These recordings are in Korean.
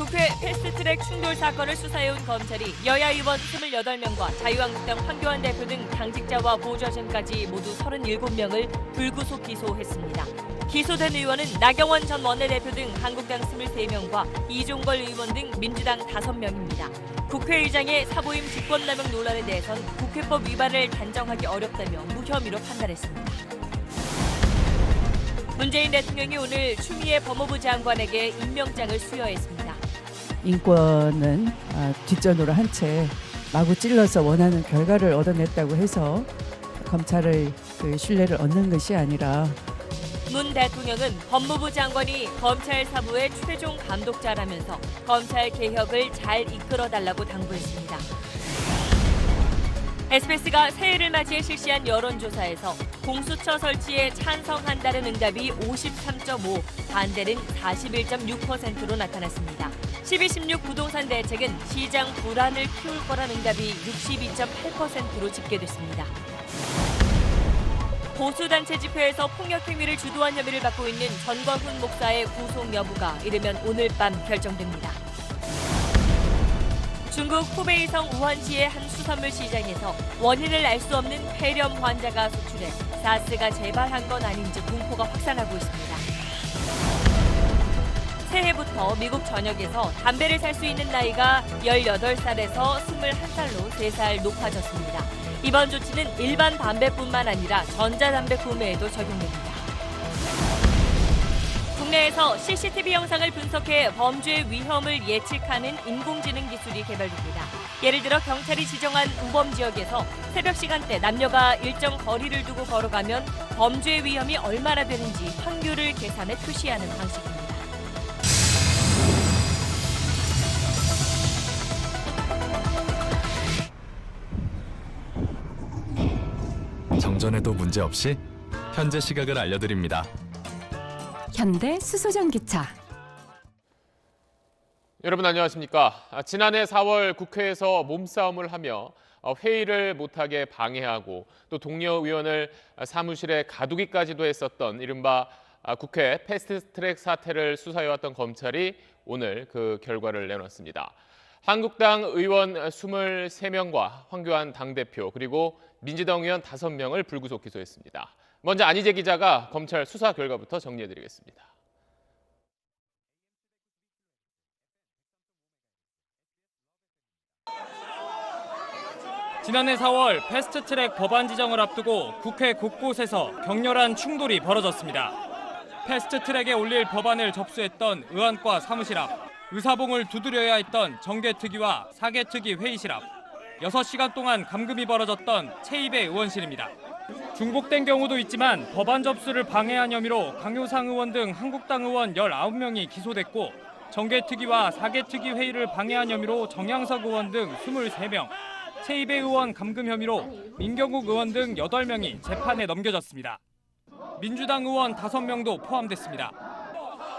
국회 패스트트랙 충돌 사건을 수사해온 검찰이 여야 의원 28명과 자유한국당 황교안 대표 등 당직자와 보좌진까지 모두 37명을 불구속 기소했습니다. 기소된 의원은 나경원 전 원내대표 등 한국당 23명과 이종걸 의원 등 민주당 5명입니다. 국회의장의 사보임 직권남용 논란에 대해선 국회법 위반을 단정하기 어렵다며 무혐의로 판단했습니다. 문재인 대통령이 오늘 추미애 법무부 장관에게 임명장을 수여했습니다. 인권은 뒷전으로 한 채 마구 찔러서 원하는 결과를 얻어냈다고 해서 검찰의 신뢰를 얻는 것이 아니라 문 대통령은 법무부 장관이 검찰 사무의 최종 감독자라면서 검찰 개혁을 잘 이끌어달라고 당부했습니다. SBS가 새해를 맞이해 실시한 여론조사에서 공수처 설치에 찬성한다는 응답이 53.5, 반대는 41.6%로 나타났습니다. 12.16 부동산 대책은 시장 불안을 키울 거란 응답이 62.8%로 집계됐습니다. 보수단체 집회에서 폭력 행위를 주도한 혐의를 받고 있는 전광훈 목사의 구속 여부가 이르면 오늘 밤 결정됩니다. 중국 후베이성 우한시의 한 수산물 시장에서 원인을 알 수 없는 폐렴 환자가 소출해 사스가 재발한 건 아닌지 공포가 확산하고 있습니다. 새해부터 미국 전역에서 담배를 살 수 있는 나이가 18살에서 21살로 3살 높아졌습니다. 이번 조치는 일반 담배뿐만 아니라 전자담배 구매에도 적용됩니다. 국내에서 CCTV 영상을 분석해 범죄 위험을 예측하는 인공지능 기술이 개발됩니다. 예를 들어 경찰이 지정한 우범 지역에서 새벽 시간대 남녀가 일정 거리를 두고 걸어가면 범죄 위험이 얼마나 되는지 확률을 계산해 표시하는 방식입니다. 정전에도 문제없이 현재 시각을 알려드립니다. 현대 수소전기차. 여러분 안녕하십니까? 지난해 4월 국회에서 몸싸움을 하며 회의를 못하게 방해하고 또 동료 의원을 사무실에 가두기까지도 했었던 이른바 국회 패스트트랙 사태를 수사해왔던 검찰이 오늘 그 결과를 내놨습니다. 한국당 의원 23명과 황교안 당대표 그리고 민주당 의원 5명을 불구속 기소했습니다. 먼저 안희재 기자가 검찰 수사 결과부터 정리해드리겠습니다. 지난해 4월 패스트트랙 법안 지정을 앞두고 국회 곳곳에서 격렬한 충돌이 벌어졌습니다. 패스트트랙에 올릴 법안을 접수했던 의안과 사무실 앞, 의사봉을 두드려야 했던 정개특위와 사개특위 회의실 앞, 6시간 동안 감금이 벌어졌던 최입의 의원실입니다. 중복된 경우도 있지만 법안 접수를 방해한 혐의로 강효상 의원 등 한국당 의원 19명이 기소됐고 정개특위와 사개특위 회의를 방해한 혐의로 정양석 의원 등 23명, 최입의 의원 감금 혐의로 민경욱 의원 등 8명이 재판에 넘겨졌습니다. 민주당 의원 5명도 포함됐습니다.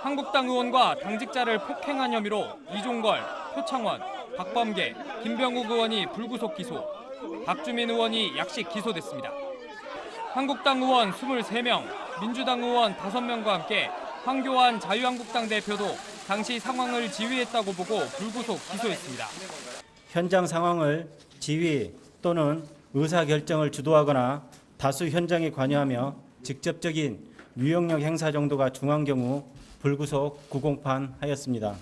한국당 의원과 당직자를 폭행한 혐의로 이종걸, 표창원, 박범계, 김병욱 의원이 불구속 기소, 박주민 의원이 약식 기소됐습니다. 한국당 의원 23명, 민주당 의원 5명과 함께 황교안 자유한국당 대표도 당시 상황을 지휘했다고 보고 불구속 기소했습니다. 현장 상황을 지휘 또는 의사결정을 주도하거나 다수 현장에 관여하며 직접적인 유형력 행사 정도가 중한 경우 불구속 구공판하였습니다.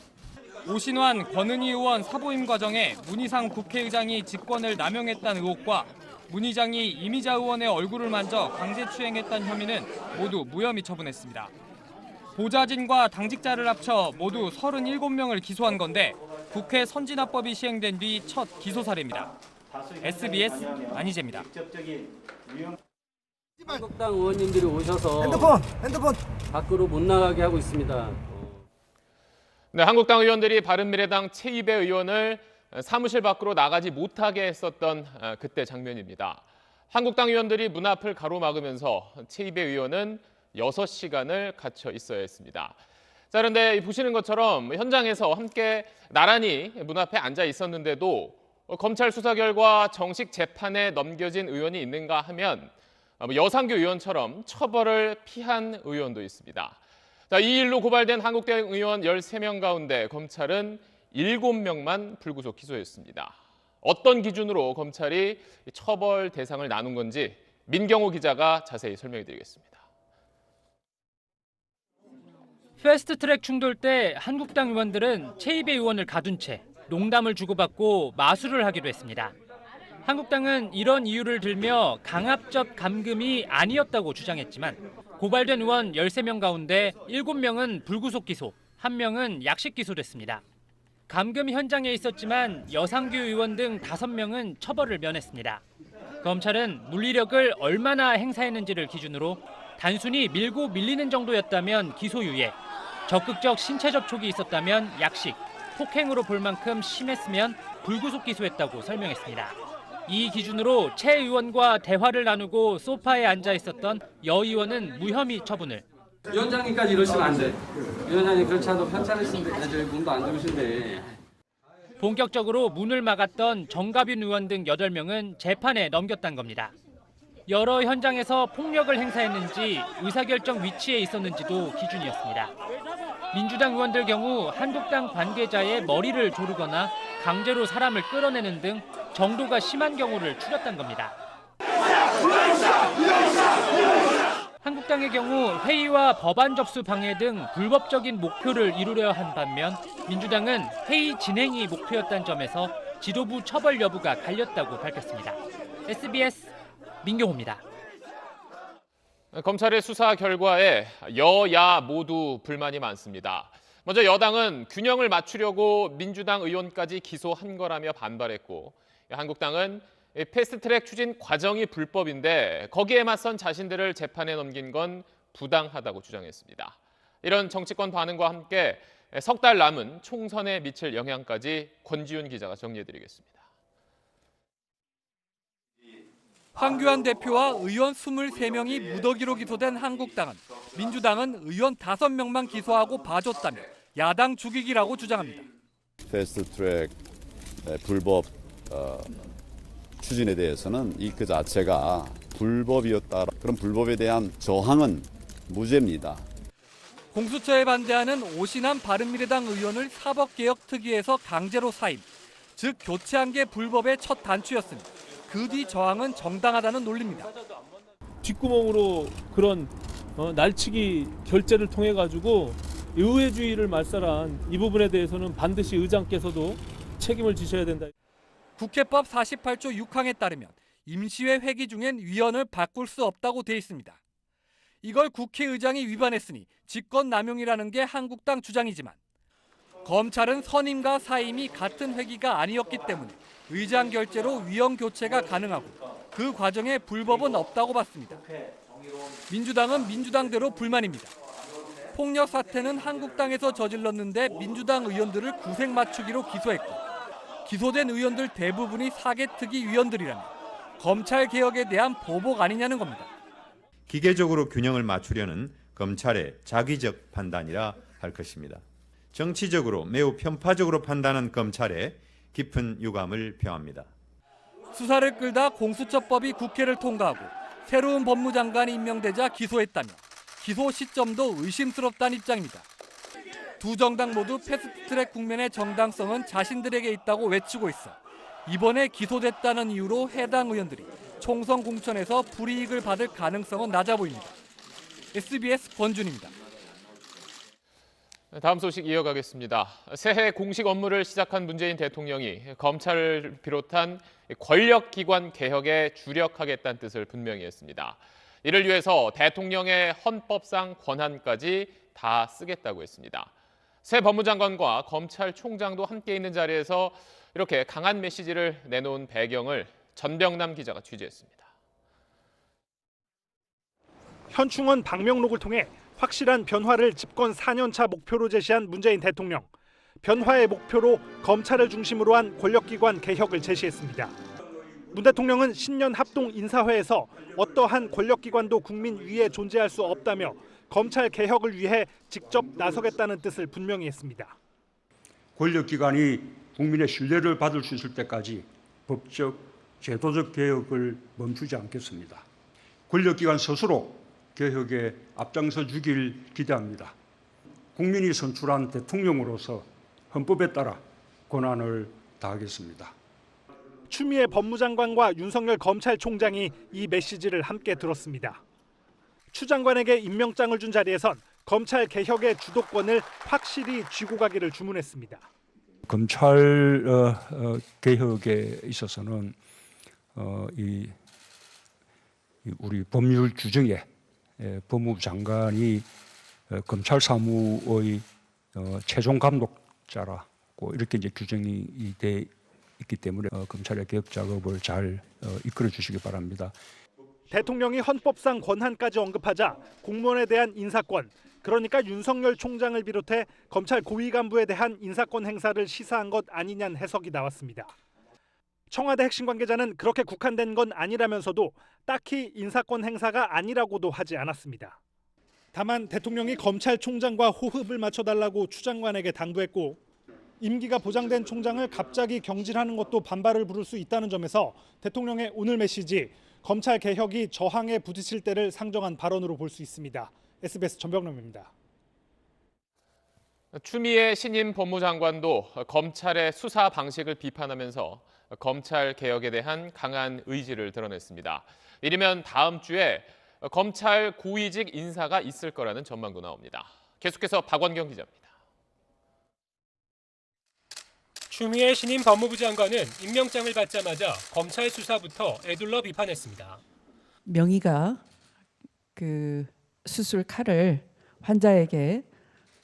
오신환, 권은희 의원 사보임 과정에 문희상 국회의장이 직권을 남용했다는 의혹과 문 의장이 이미자 의원의 얼굴을 만져 강제추행했다는 혐의는 모두 무혐의 처분했습니다. 보좌진과 당직자를 합쳐 모두 37명을 기소한 건데 국회 선진화법이 시행된 뒤 첫 기소 사례입니다. SBS 안희재입니다. 한국당 의원님들이 오셔서 핸드폰 밖으로 못 나가게 하고 있습니다. 네, 한국당 의원들이 바른미래당 최입의 의원을 사무실 밖으로 나가지 못하게 했었던 그때 장면입니다. 한국당 의원들이 문 앞을 가로막으면서 최입의 의원은 6시간을 갇혀 있어야 했습니다. 자, 그런데 보시는 것처럼 현장에서 함께 나란히 문 앞에 앉아 있었는데도 검찰 수사 결과 정식 재판에 넘겨진 의원이 있는가 하면 여상규 의원처럼 처벌을 피한 의원도 있습니다. 자, 이 일로 고발된 한국당 의원 13명 가운데 검찰은 7명만 불구속 기소했습니다. 어떤 기준으로 검찰이 처벌 대상을 나눈 건지 민경호 기자가 자세히 설명해 드리겠습니다. 패스트트랙 충돌 때 한국당 의원들은 최입의 의원을 가둔 채 농담을 주고받고 마술을 하기도 했습니다. 한국당은 이런 이유를 들며 강압적 감금이 아니었다고 주장했지만 고발된 의원 13명 가운데 7명은 불구속 기소, 1명은 약식 기소됐습니다. 감금 현장에 있었지만 여상규 의원 등 5명은 처벌을 면했습니다. 검찰은 물리력을 얼마나 행사했는지를 기준으로 단순히 밀고 밀리는 정도였다면 기소유예, 적극적 신체 접촉이 있었다면 약식, 폭행으로 볼 만큼 심했으면 불구속 기소했다고 설명했습니다. 이 기준으로 최 의원과 대화를 나누고 소파에 앉아 있었던 여 의원은 무혐의 처분을. 위원장님까지 이러시면 안 돼. 위원장님 그렇지 않아도 편찮으신데 저희 문도 안 좋으신데. 본격적으로 문을 막았던 정가빈 의원 등 8명은 재판에 넘겼다는 겁니다. 여러 현장에서 폭력을 행사했는지 의사결정 위치에 있었는지도 기준이었습니다. 민주당 의원들 경우 한국당 관계자의 머리를 조르거나 강제로 사람을 끌어내는 등 정도가 심한 경우를 추렸다는 겁니다. 한국당의 경우 회의와 법안 접수 방해 등 불법적인 목표를 이루려 한 반면 민주당은 회의 진행이 목표였다는 점에서 지도부 처벌 여부가 갈렸다고 밝혔습니다. SBS 민경호입니다. 검찰의 수사 결과에 여야 모두 불만이 많습니다. 먼저 여당은 균형을 맞추려고 민주당 의원까지 기소한 거라며 반발했고, 한국당은 패스트트랙 추진 과정이 불법인데 거기에 맞선 자신들을 재판에 넘긴 건 부당하다고 주장했습니다. 이런 정치권 반응과 함께 석 달 남은 총선에 미칠 영향까지 권지윤 기자가 정리해드리겠습니다. 황교안 대표와 의원 23명이 무더기로 기소된 한국당은 민주당은 의원 5명만 기소하고 봐줬다며 야당 죽이기라고 주장합니다. 패스트트랙 불법 추진에 대해서는 이 그 자체가 불법이었다. 그런 불법에 대한 저항은 무죄입니다. 공수처에 반대하는 오신환 바른미래당 의원을 사법개혁특위에서 강제로 사임, 즉 교체한 게 불법의 첫 단추였으니 그 뒤 저항은 정당하다는 논리입니다. 뒷구멍으로 그런 날치기 결재를 통해 가지고 의회주의를 말살한 이 부분에 대해서는 반드시 의장께서도 책임을 지셔야 된다. 국회법 48조 6항에 따르면 임시회 회기 중엔 위원을 바꿀 수 없다고 돼 있습니다. 이걸 국회의장이 위반했으니 직권남용이라는 게 한국당 주장이지만 검찰은 선임과 사임이 같은 회기가 아니었기 때문에 의장 결재로 위원 교체가 가능하고 그 과정에 불법은 없다고 봤습니다. 민주당은 민주당대로 불만입니다. 폭력 사태는 한국당에서 저질렀는데 민주당 의원들을 구색 맞추기로 기소했고 기소된 의원들 대부분이 사개특위 위원들이라면 검찰 개혁에 대한 보복 아니냐는 겁니다. 기계적으로 균형을 맞추려는 검찰의 자기적 판단이라 할 것입니다. 정치적으로 매우 편파적으로 판단한 검찰에 깊은 유감을 표합니다. 수사를 끌다 공수처법이 국회를 통과하고 새로운 법무장관이 임명되자 기소했다며 기소 시점도 의심스럽다는 입장입니다. 두 정당 모두 패스트트랙 국면의 정당성은 자신들에게 있다고 외치고 있어 이번에 기소됐다는 이유로 해당 의원들이 총선 공천에서 불이익을 받을 가능성은 낮아 보입니다. SBS 권준입니다. 다음 소식 이어가겠습니다. 새해 공식 업무를 시작한 문재인 대통령이 검찰을 비롯한 권력기관 개혁에 주력하겠다는 뜻을 분명히 했습니다. 이를 위해서 대통령의 헌법상 권한까지 다 쓰겠다고 했습니다. 새 법무장관과 검찰총장도 함께 있는 자리에서 이렇게 강한 메시지를 내놓은 배경을 전병남 기자가 취재했습니다. 현충원 방명록을 통해 확실한 변화를 집권 4년차 목표로 제시한 문재인 대통령. 변화의 목표로 검찰을 중심으로 한 권력기관 개혁을 제시했습니다. 문 대통령은 신년 합동 인사회에서 어떠한 권력기관도 국민 위에 존재할 수 없다며 검찰 개혁을 위해 직접 나서겠다는 뜻을 분명히 했습니다. 권력기관이 국민의 신뢰를 받을 수 있을 때까지 법적, 제도적 개혁을 멈추지 않겠습니다. 권력기관 스스로 개혁에 앞장서 주길 기대합니다. 국민이 선출한 대통령으로서 헌법에 따라 권한을 다하겠습니다. 추미애 법무장관과 윤석열 검찰총장이 이 메시지를 함께 들었습니다. 추 장관에게 임명장을 준 자리에선 검찰 개혁의 주도권을 확실히 쥐고 가기를 주문했습니다. 검찰 개혁에 있어서는 우리 법률 규정에 법무부 장관이 검찰 사무의 최종 감독자라고 이렇게 이제 규정이 돼 있기 때문에 검찰의 개혁 작업을 잘 이끌어 주시기 바랍니다. 대통령이 헌법상 권한까지 언급하자 공무원에 대한 인사권, 그러니까 윤석열 총장을 비롯해 검찰 고위 간부에 대한 인사권 행사를 시사한 것 아니냐는 해석이 나왔습니다. 청와대 핵심 관계자는 그렇게 국한된 건 아니라면서도 딱히 인사권 행사가 아니라고도 하지 않았습니다. 다만 대통령이 검찰총장과 호흡을 맞춰달라고 추 장관에게 당부했고 임기가 보장된 총장을 갑자기 경질하는 것도 반발을 부를 수 있다는 점에서 대통령의 오늘 메시지, 검찰 개혁이 저항에 부딪힐 때를 상정한 발언으로 볼 수 있습니다. SBS 전병남입니다. 추미애 신임 법무장관도 검찰의 수사 방식을 비판하면서 검찰 개혁에 대한 강한 의지를 드러냈습니다. 이르면 다음 주에 검찰 고위직 인사가 있을 거라는 전망도 나옵니다. 계속해서 박원경 기자입니다. 추미애 신임 법무부 장관은 임명장을 받자마자 검찰 수사부터 에둘러 비판했습니다. 명의가 그 수술 칼을 환자에게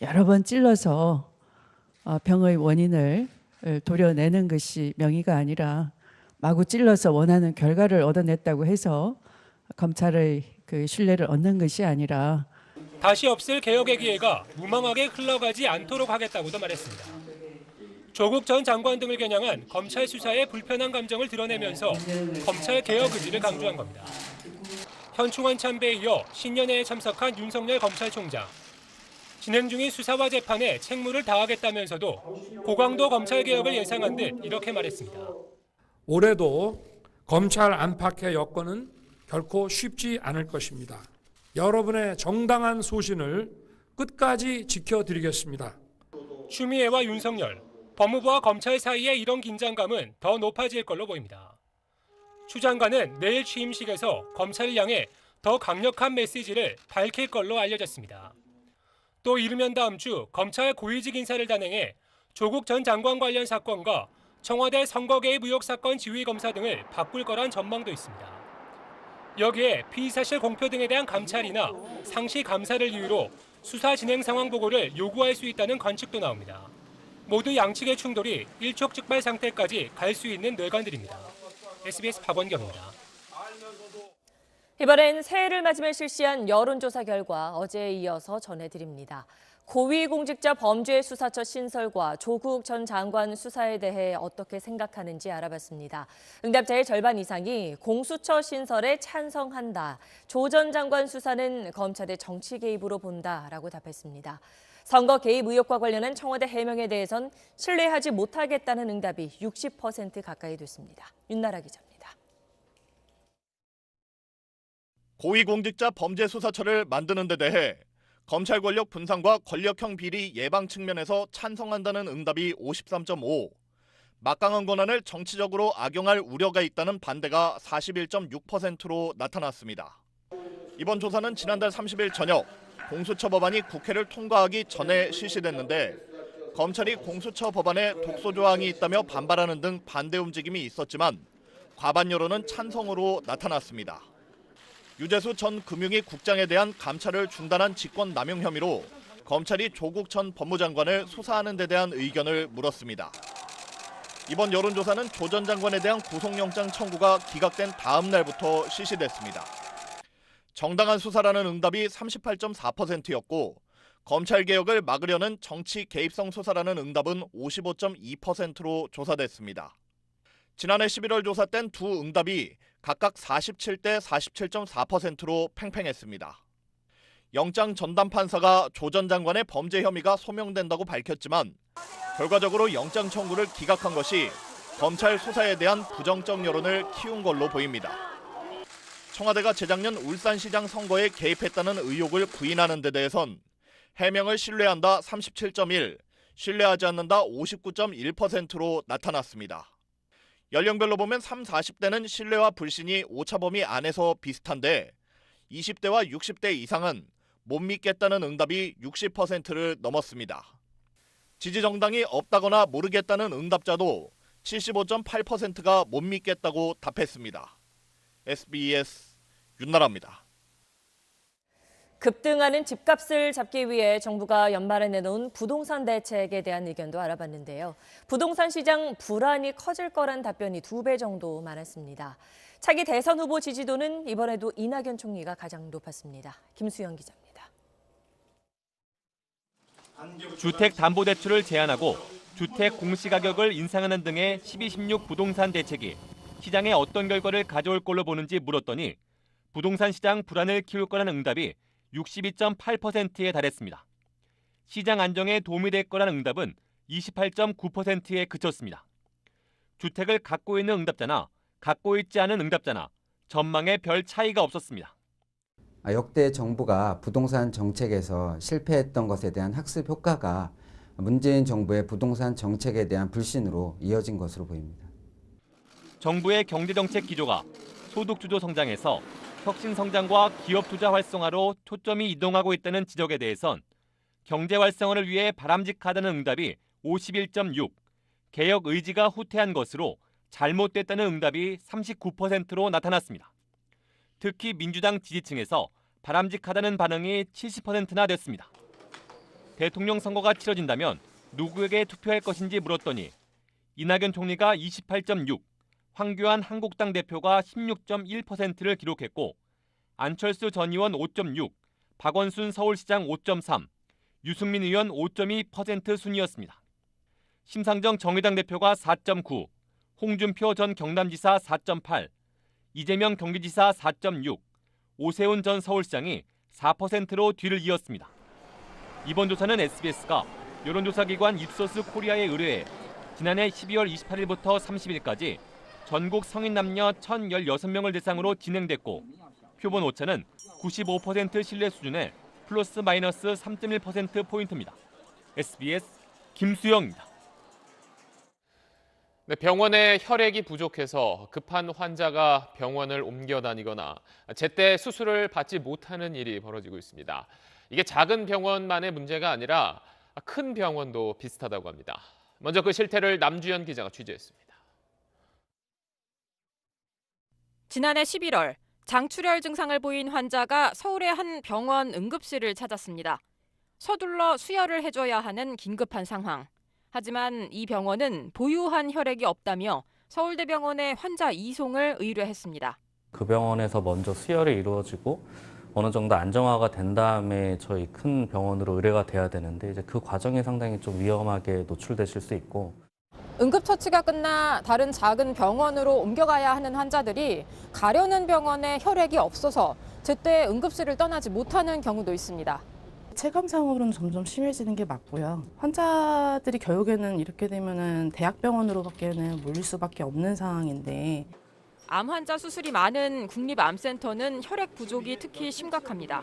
여러 번 찔러서 병의 원인을 도려내는 것이 명의가 아니라 마구 찔러서 원하는 결과를 얻어냈다고 해서 검찰의 그 신뢰를 얻는 것이 아니라 다시 없을 개혁의 기회가 무망하게 흘러가지 않도록 하겠다고도 말했습니다. 조국 전 장관 등을 겨냥한 검찰 수사의 불편한 감정을 드러내면서 검찰 개혁 의지를 강조한 겁니다. 현충원 참배에 이어 신년회에 참석한 윤석열 검찰총장. 진행 중인 수사와 재판에 책무를 다하겠다면서도 고강도 검찰 개혁을 예상한 듯 이렇게 말했습니다. 올해도 검찰 안팎의 여건은 결코 쉽지 않을 것입니다. 여러분의 정당한 소신을 끝까지 지켜드리겠습니다. 추미애와 윤석열, 법무부와 검찰 사이의 이런 긴장감은 더 높아질 걸로 보입니다. 추 장관은 내일 취임식에서 검찰을 향해 더 강력한 메시지를 밝힐 걸로 알려졌습니다. 또 이르면 다음 주 검찰 고위직 인사를 단행해 조국 전 장관 관련 사건과 청와대 선거 개입 의혹 사건 지휘검사 등을 바꿀 거란 전망도 있습니다. 여기에 피의사실 공표 등에 대한 감찰이나 상시 감사를 이유로 수사 진행 상황 보고를 요구할 수 있다는 관측도 나옵니다. 모두 양측의 충돌이 일촉즉발 상태까지 갈 수 있는 뇌관들입니다. SBS 박원경입니다. 이번엔 새해를 맞으며 실시한 여론조사 결과 어제에 이어서 전해드립니다. 고위공직자 범죄수사처 신설과 조국 전 장관 수사에 대해 어떻게 생각하는지 알아봤습니다. 응답자의 절반 이상이 공수처 신설에 찬성한다. 조 전 장관 수사는 검찰의 정치 개입으로 본다라고 답했습니다. 선거 개입 의혹과 관련한 청와대 해명에 대해선 신뢰하지 못하겠다는 응답이 60% 가까이 됐습니다. 윤나라 기자입니다. 고위공직자 범죄수사처를 만드는 데 대해 검찰 권력 분산과 권력형 비리 예방 측면에서 찬성한다는 응답이 53.5, 막강한 권한을 정치적으로 악용할 우려가 있다는 반대가 41.6%로 나타났습니다. 이번 조사는 지난달 30일 저녁 공수처 법안이 국회를 통과하기 전에 실시됐는데 검찰이 공수처 법안에 독소 조항이 있다며 반발하는 등 반대 움직임이 있었지만 과반 여론은 찬성으로 나타났습니다. 유재수 전 금융위 국장에 대한 감찰을 중단한 직권 남용 혐의로 검찰이 조국 전 법무장관을 수사하는 데 대한 의견을 물었습니다. 이번 여론조사는 조 전 장관에 대한 구속영장 청구가 기각된 다음 날부터 실시됐습니다. 정당한 수사라는 응답이 38.4%였고 검찰개혁을 막으려는 정치 개입성 수사라는 응답은 55.2%로 조사됐습니다. 지난해 11월 조사 땐 두 응답이 각각 47대 47.4%로 팽팽했습니다. 영장 전담 판사가 조 전 장관의 범죄 혐의가 소명된다고 밝혔지만 결과적으로 영장 청구를 기각한 것이 검찰 수사에 대한 부정적 여론을 키운 걸로 보입니다. 청와대가 재작년 울산시장 선거에 개입했다는 의혹을 부인하는 데 대해선 해명을 신뢰한다 37.1, 신뢰하지 않는다 59.1%로 나타났습니다. 연령별로 보면 3, 40대는 신뢰와 불신이 오차범위 안에서 비슷한데 20대와 60대 이상은 못 믿겠다는 응답이 60%를 넘었습니다. 지지 정당이 없다거나 모르겠다는 응답자도 75.8%가 못 믿겠다고 답했습니다. SBS 윤나라입니다. 급등하는 집값을 잡기 위해 정부가 연말에 내놓은 부동산 대책에 대한 의견도 알아봤는데요. 부동산 시장 불안이 커질 거란 답변이 2배 정도 많았습니다. 차기 대선 후보 지지도는 이번에도 이낙연 총리가 가장 높았습니다. 김수영 기자입니다. 주택담보대출을 제한하고 주택 공시가격을 인상하는 등의 12.16 부동산 대책이 시장에 어떤 결과를 가져올 걸로 보는지 물었더니 부동산 시장 불안을 키울 거라는 응답이 62.8%에 달했습니다. 시장 안정에 도움이 될 거라는 응답은 28.9%에 그쳤습니다. 주택을 갖고 있는 응답자나 갖고 있지 않은 응답자나 전망에 별 차이가 없었습니다. 역대 정부가 부동산 정책에서 실패했던 것에 대한 학습 효과가 문재인 정부의 부동산 정책에 대한 불신으로 이어진 것으로 보입니다. 정부의 경제정책 기조가 소득주도 성장에서 혁신성장과 기업 투자 활성화로 초점이 이동하고 있다는 지적에 대해선 경제 활성화를 위해 바람직하다는 응답이 51.6, 개혁 의지가 후퇴한 것으로 잘못됐다는 응답이 39%로 나타났습니다. 특히 민주당 지지층에서 바람직하다는 반응이 70%나 됐습니다. 대통령 선거가 치러진다면 누구에게 투표할 것인지 물었더니 이낙연 총리가 28.6, 황교안 한국당 대표가 16.1%를 기록했고 안철수 전 의원 5.6, 박원순 서울시장 5.3, 유승민 의원 5.2% 순이었습니다. 심상정 정의당 대표가 4.9, 홍준표 전 경남지사 4.8, 이재명 경기지사 4.6, 오세훈 전 서울시장이 4%로 뒤를 이었습니다. 이번 조사는 SBS가 여론조사기관 입소스 코리아에 의뢰해 지난해 12월 28일부터 30일까지 전국 성인 남녀 1,016명을 대상으로 진행됐고 표본 오차는 95% 신뢰 수준의 플러스 마이너스 3.1%포인트입니다. SBS 김수영입니다. 네, 병원에 혈액이 부족해서 급한 환자가 병원을 옮겨 다니거나 제때 수술을 받지 못하는 일이 벌어지고 있습니다. 이게 작은 병원만의 문제가 아니라 큰 병원도 비슷하다고 합니다. 먼저 그 실태를 남주현 기자가 취재했습니다. 지난해 11월 장출혈 증상을 보인 환자가 서울의 한 병원 응급실을 찾았습니다. 서둘러 수혈을 해줘야 하는 긴급한 상황. 하지만 이 병원은 보유한 혈액이 없다며 서울대병원에 환자 이송을 의뢰했습니다. 그 병원에서 먼저 수혈이 이루어지고 어느 정도 안정화가 된 다음에 저희 큰 병원으로 의뢰가 돼야 되는데 이제 그 과정이 상당히 좀 위험하게 노출되실 수 있고 응급처치가 끝나 다른 작은 병원으로 옮겨가야 하는 환자들이 가려는 병원에 혈액이 없어서 제때 응급실을 떠나지 못하는 경우도 있습니다. 체감상으로는 점점 심해지는 게 맞고요. 환자들이 결국에는 이렇게 되면은 대학병원으로밖에는 몰릴 수밖에 없는 상황인데 암 환자 수술이 많은 국립암센터는 혈액 부족이 특히 심각합니다.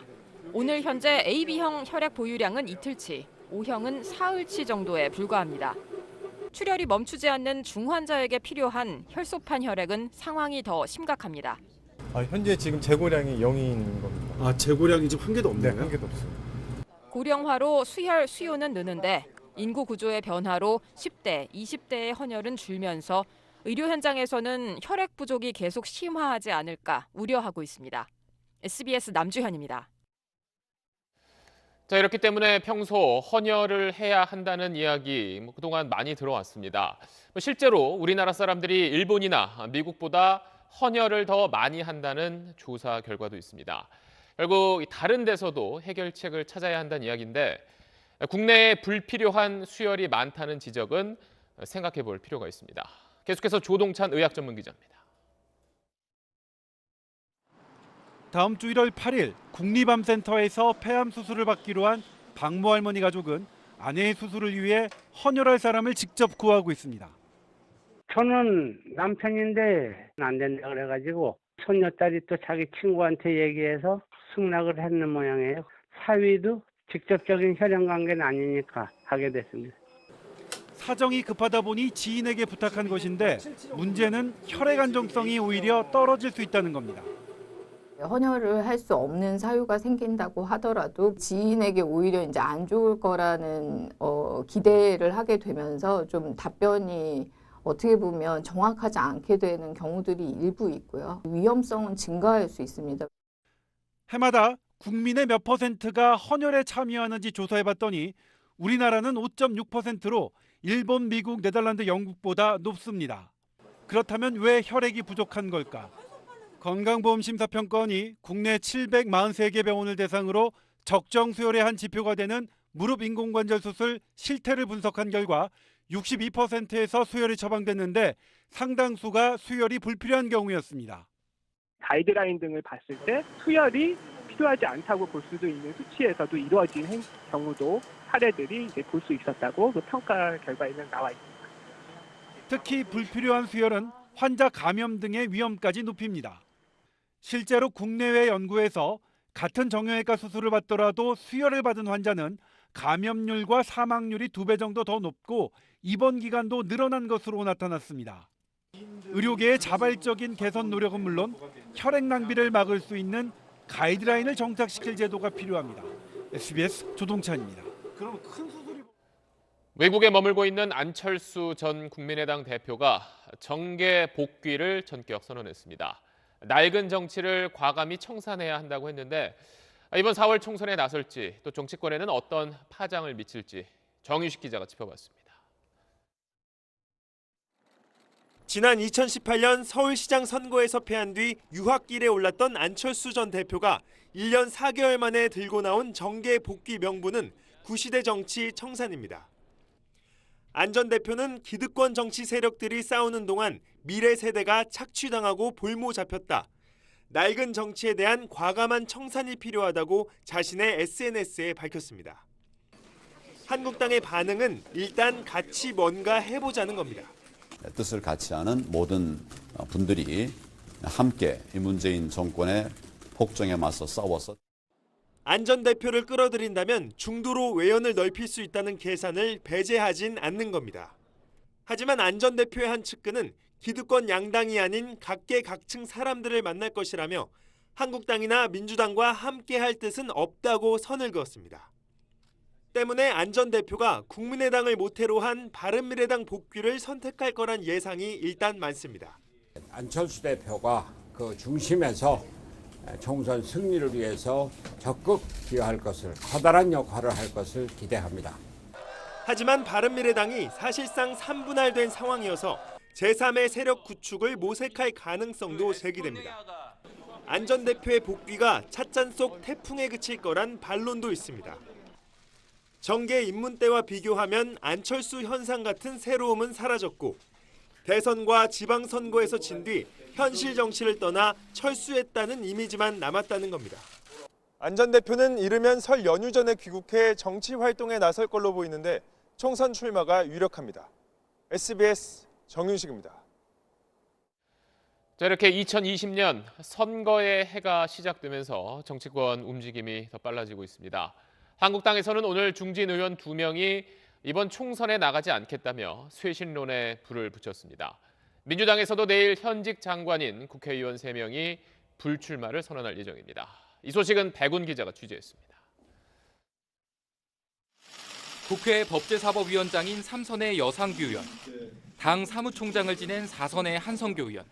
오늘 현재 AB형 혈액 보유량은 이틀치, O형은 사흘치 정도에 불과합니다. 출혈이 멈추지 않는 중환자에게 필요한 혈소판 혈액은 상황이 더 심각합니다. 현재 지금 재고량이 0인 겁니다. 재고량이 지금 한 개도 없나요? 네, 한 개도 없어요. 고령화로 수혈 수요는 느는데 인구 구조의 변화로 10대, 20대의 헌혈은 줄면서 의료 현장에서는 혈액 부족이 계속 심화하지 않을까 우려하고 있습니다. SBS 남주현입니다. 자, 이렇기 때문에 평소 헌혈을 해야 한다는 이야기 그동안 많이 들어왔습니다. 실제로 우리나라 사람들이 일본이나 미국보다 헌혈을 더 많이 한다는 조사 결과도 있습니다. 결국 다른 데서도 해결책을 찾아야 한다는 이야기인데 국내에 불필요한 수혈이 많다는 지적은 생각해 볼 필요가 있습니다. 계속해서 조동찬 의학 전문 기자입니다. 다음 주 1월 8일 국립암센터에서 폐암 수술을 받기로 한 박모 할머니 가족은 아내의 수술을 위해 헌혈할 사람을 직접 구하고 있습니다. 저는 남편인데 안 된다 그래가지고 손녀딸이 또 자기 친구한테 얘기해서 승낙을 했는 모양이에요. 사위도 직접적인 혈연 관계는 아니니까 하게 됐습니다. 사정이 급하다 보니 지인에게 부탁한 것인데 문제는 혈액 안정성이 오히려 떨어질 수 있다는 겁니다. 헌혈을 할 수 없는 사유가 생긴다고 하더라도 지인에게 오히려 이제 안 좋을 거라는 기대를 하게 되면서 좀 답변이 어떻게 보면 정확하지 않게 되는 경우들이 일부 있고요. 위험성은 증가할 수 있습니다. 해마다 국민의 몇 %가 헌혈에 참여하는지 조사해봤더니 우리나라는 5.6%로 일본, 미국, 네덜란드, 영국보다 높습니다. 그렇다면 왜 혈액이 부족한 걸까? 건강보험심사평가원이 국내 743개 병원을 대상으로 적정 수혈의 한 지표가 되는 무릎 인공관절 수술 실태를 분석한 결과 62%에서 수혈이 처방됐는데 상당수가 수혈이 불필요한 경우였습니다. 가이드라인 등을 봤을 때 수혈이 필요하지 않다고 볼 수도 있는 수치에서도 이루어진 경우도 사례들이 이제 볼 수 있었다고 그 평가 결과에는 나와 있습니다. 특히 불필요한 수혈은 환자 감염 등의 위험까지 높입니다. 실제로 국내외 연구에서 같은 정형외과 수술을 받더라도 수혈을 받은 환자는 감염률과 사망률이 2배 정도 더 높고 입원 기간도 늘어난 것으로 나타났습니다. 의료계의 자발적인 개선 노력은 물론 혈액 낭비를 막을 수 있는 가이드라인을 정착시킬 제도가 필요합니다. SBS 조동찬입니다. 외국에 머물고 있는 안철수 전 국민의당 대표가 정계 복귀를 전격 선언했습니다. 낡은 정치를 과감히 청산해야 한다고 했는데 이번 4월 총선에 나설지 또 정치권에는 어떤 파장을 미칠지 정유식 기자가 짚어봤습니다. 지난 2018년 서울시장 선거에서 패한 뒤 유학길에 올랐던 안철수 전 대표가 1년 4개월 만에 들고 나온 정계 복귀 명분은 구시대 정치 청산입니다. 안 전 대표는 기득권 정치 세력들이 싸우는 동안 미래 세대가 착취당하고 볼모 잡혔다. 낡은 정치에 대한 과감한 청산이 필요하다고 자신의 SNS에 밝혔습니다. 한국당의 반응은 일단 같이 뭔가 해보자는 겁니다. 뜻을 같이 하는 모든 분들이 함께 이 문재인 정권의 폭정에 맞서 싸워서 안 전 대표를 끌어들인다면 중도로 외연을 넓힐 수 있다는 계산을 배제하진 않는 겁니다. 하지만 안 전 대표의 한 측근은 기득권 양당이 아닌 각계각층 사람들을 만날 것이라며 한국당이나 민주당과 함께할 뜻은 없다고 선을 그었습니다. 때문에 안 전 대표가 국민의당을 모태로 한 바른미래당 복귀를 선택할 거란 예상이 일단 많습니다. 안철수 대표가 그 중심에서 총선 승리를 위해서 적극 기여할 것을, 커다란 역할을 할 것을 기대합니다. 하지만 바른미래당이 사실상 3분할된 상황이어서 제3의 세력 구축을 모색할 가능성도 제기됩니다. 안 전 대표의 복귀가 찻잔 속 태풍에 그칠 거란 반론도 있습니다. 정계 입문 때와 비교하면 안철수 현상 같은 새로움은 사라졌고 대선과 지방선거에서 진 뒤 현실 정치를 떠나 철수했다는 이미지만 남았다는 겁니다. 안 전 대표는 이르면 설 연휴 전에 귀국해 정치 활동에 나설 걸로 보이는데 총선 출마가 유력합니다. SBS 정윤식입니다. 자, 이렇게 2020년 선거의 해가 시작되면서 정치권 움직임이 더 빨라지고 있습니다. 한국당에서는 오늘 중진 의원 2명이 이번 총선에 나가지 않겠다며 쇄신론에 불을 붙였습니다. 민주당에서도 내일 현직 장관인 국회의원 3명이 불출마를 선언할 예정입니다. 이 소식은 백운 기자가 취재했습니다. 국회 법제사법위원장인 3선의 여상규 의원, 당 사무총장을 지낸 4선의 한성교 의원,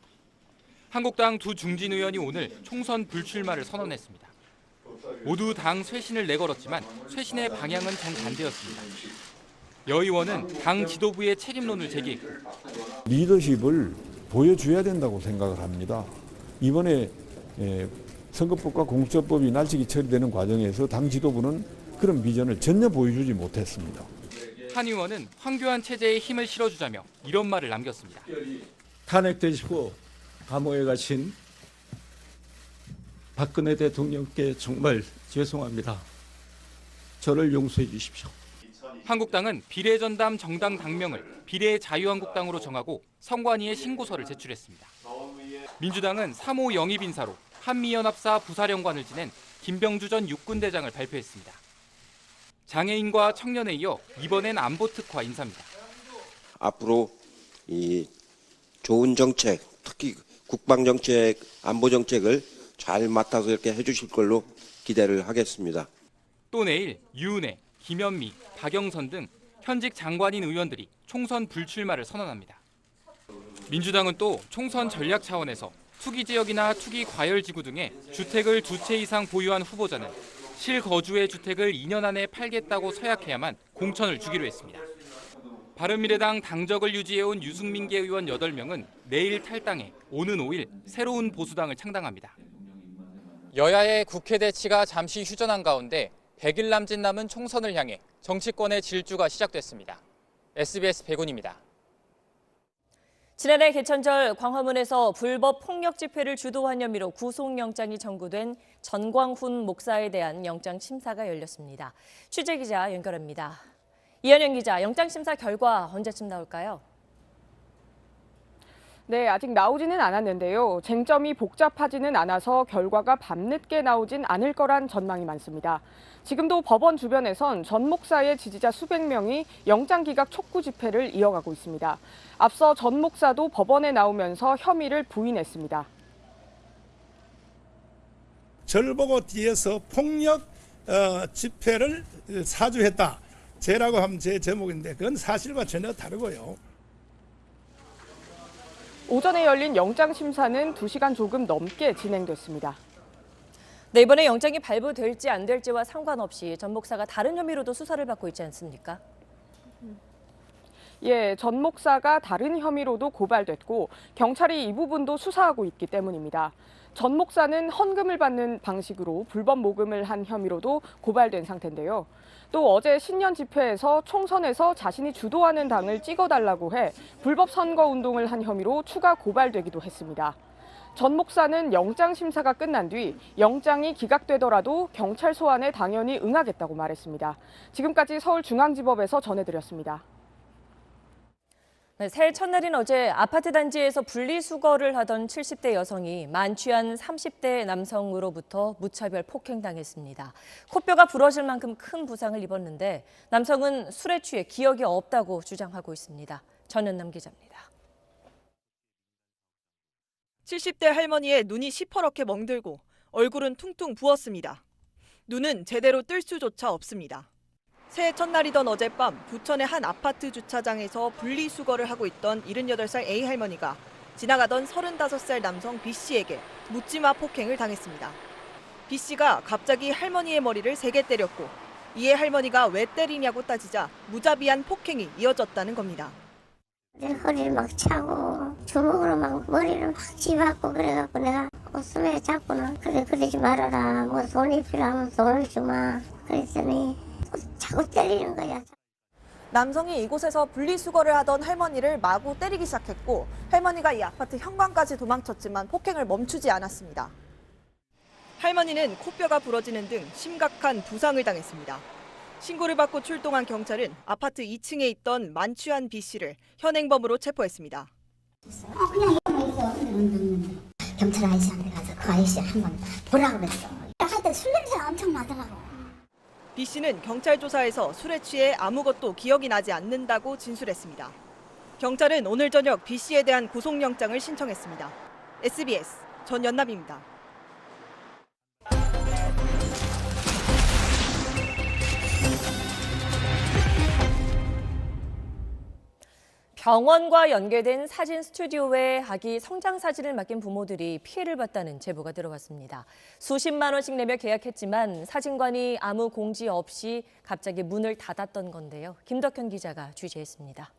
한국당 두 중진 의원이 오늘 총선 불출마를 선언했습니다. 모두 당 쇄신을 내걸었지만 쇄신의 방향은 정반대였습니다. 여 의원은 당 지도부의 책임론을 제기했고 리더십을 보여줘야 된다고 생각을 합니다. 이번에 선거법과 공수처법이 날치기 처리되는 과정에서 당 지도부는 그런 비전을 전혀 보여주지 못했습니다. 한 의원은 황교안 체제에 힘을 실어주자며 이런 말을 남겼습니다. 탄핵되시고 감옥에 가신 박근혜 대통령께 정말 죄송합니다. 저를 용서해 주십시오. 한국당은 비례전담 정당 당명을 비례자유한국당으로 정하고 선관위에 신고서를 제출했습니다. 민주당은 3호 영입인사로 한미연합사 부사령관을 지낸 김병주 전 육군대장을 발표했습니다. 장애인과 청년에 이어 이번엔 안보 특화 인사입니다. 앞으로 이 좋은 정책, 특히 국방 정책, 안보 정책을 잘 맡아서 이렇게 해주실 걸로 기대를 하겠습니다. 또 내일 유은혜, 김현미, 박영선 등 현직 장관인 의원들이 총선 불출마를 선언합니다. 민주당은 또 총선 전략 차원에서 투기 지역이나 투기 과열 지구 등에 주택을 2채 이상 보유한 후보자는 실거주의 주택을 2년 안에 팔겠다고 서약해야만 공천을 주기로 했습니다. 바른미래당 당적을 유지해온 유승민계 의원 8명은 내일 탈당해 오는 5일 새로운 보수당을 창당합니다. 여야의 국회 대치가 잠시 휴전한 가운데 100일 남짓 남은 총선을 향해 정치권의 질주가 시작됐습니다. SBS 백운입니다. 지난해 개천절 광화문에서 불법 폭력 집회를 주도한 혐의로 구속영장이 청구된 전광훈 목사에 대한 영장 심사가 열렸습니다. 취재기자 연결합니다. 이현영 기자, 영장 심사 결과 언제쯤 나올까요? 네, 아직 나오지는 않았는데요. 쟁점이 복잡하지는 않아서 결과가 밤늦게 나오진 않을 거란 전망이 많습니다. 지금도 법원 주변에선 전 목사의 지지자 수백 명이 영장 기각 촉구 집회를 이어가고 있습니다. 앞서 전 목사도 법원에 나오면서 혐의를 부인했습니다. 저를 보고 뒤에서 폭력 집회를 사주했다. 제라고 하면 제 제목인데 그건 사실과 전혀 다르고요. 오전에 열린 영장 심사는 2시간 조금 넘게 진행됐습니다. 네, 이번에 영장이 발부될지 안 될지와 상관없이 전 목사가 다른 혐의로도 수사를 받고 있지 않습니까? 예, 전 목사가 다른 혐의로도 고발됐고 경찰이 이 부분도 수사하고 있기 때문입니다. 전 목사는 헌금을 받는 방식으로 불법 모금을 한 혐의로도 고발된 상태인데요. 또 어제 신년 집회에서 총선에서 자신이 주도하는 당을 찍어달라고 해 불법 선거운동을 한 혐의로 추가 고발되기도 했습니다. 전 목사는 영장 심사가 끝난 뒤 영장이 기각되더라도 경찰 소환에 당연히 응하겠다고 말했습니다. 지금까지 서울중앙지법에서 전해드렸습니다. 네, 새해 첫날인 어제 아파트 단지에서 분리수거를 하던 70대 여성이 만취한 30대 남성으로부터 무차별 폭행당했습니다. 코뼈가 부러질 만큼 큰 부상을 입었는데 남성은 술에 취해 기억이 없다고 주장하고 있습니다. 전현남 기자입니다. 70대 할머니의 눈이 시퍼렇게 멍들고 얼굴은 퉁퉁 부었습니다. 눈은 제대로 뜰 수조차 없습니다. 새해 첫날이던 어젯밤 부천의 한 아파트 주차장에서 분리수거를 하고 있던 78살 A 할머니가 지나가던 35살 남성 B 씨에게 묻지마 폭행을 당했습니다. B 씨가 갑자기 할머니의 머리를 3개 때렸고 이에 할머니가 왜 때리냐고 따지자 무자비한 폭행이 이어졌다는 겁니다. 내 허리를 막 차고 주먹으로 막 머리를 막 집어갖고 그래갖고 내가 옷소매 잡고는 그래 그러지 말아라. 뭐 돈이 필요하면 돈을 주마. 그랬더니 자꾸 때리는 거야. 남성이 이곳에서 분리수거를 하던 할머니를 마구 때리기 시작했고 할머니가 이 아파트 현관까지 도망쳤지만 폭행을 멈추지 않았습니다. 할머니는 코뼈가 부러지는 등 심각한 부상을 당했습니다. 신고를 받고 출동한 경찰은 아파트 2층에 있던 만취한 B 씨를 현행범으로 체포했습니다. 그냥 경찰 아저씨한테 가서 그 아저씨 한번 보라고 그랬어. 하여튼 술 냄새가 엄청 나더라고. B 씨는 경찰 조사에서 술에 취해 아무것도 기억이 나지 않는다고 진술했습니다. 경찰은 오늘 저녁 B 씨에 대한 구속영장을 신청했습니다. SBS 전연남입니다. 병원과 연계된 사진 스튜디오에 아기 성장 사진을 맡긴 부모들이 피해를 봤다는 제보가 들어왔습니다. 수십만 원씩 내며 계약했지만 사진관이 아무 공지 없이 갑자기 문을 닫았던 건데요. 김덕현 기자가 취재했습니다.